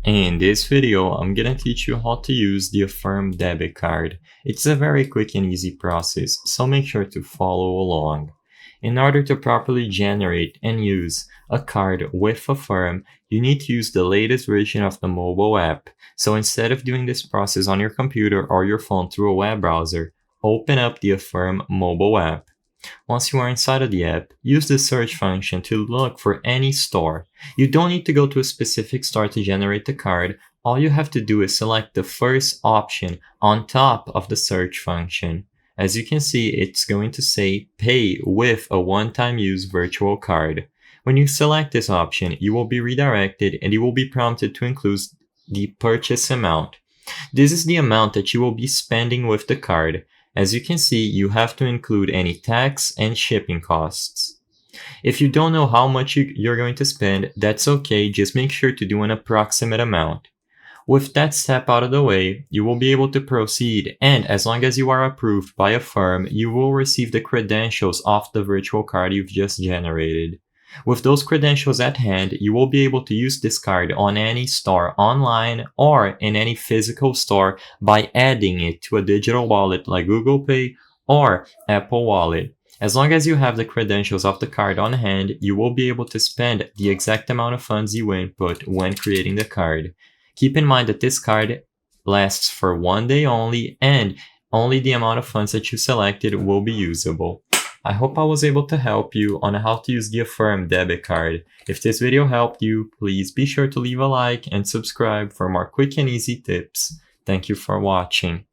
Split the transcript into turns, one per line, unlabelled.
In this video, I'm gonna teach you how to use the Affirm Debit card. It's a very quick and easy process, so make sure to follow along. In order to properly generate and use a card with Affirm, you need to use the latest version of the mobile app. So instead of doing this process on your computer or your phone through a web browser, open up the Affirm mobile app. Once you are inside of the app, use the search function to look for any store. You don't need to go to a specific store to generate the card. All you have to do is select the first option on top of the search function. As you can see, it's going to say pay with a one-time use virtual card. When you select this option, you will be redirected and you will be prompted to include the purchase amount. This is the amount that you will be spending with the card. As you can see, you have to include any tax and shipping costs. If you don't know how much you're going to spend, that's okay, just make sure to do an approximate amount. With that step out of the way, you will be able to proceed, and as long as you are approved by Affirm, you will receive the credentials of the virtual card you've just generated. With those credentials at hand, you will be able to use this card on any store online or in any physical store by adding it to a digital wallet like Google Pay or Apple Wallet. As long as you have the credentials of the card on hand, you will be able to spend the exact amount of funds you input when creating the card. Keep in mind that this card lasts for 1 day only, and only the amount of funds that you selected will be usable. I hope I was able to help you on how to use the Affirm debit card. If this video helped you, please be sure to leave a like and subscribe for more quick and easy tips. Thank you for watching.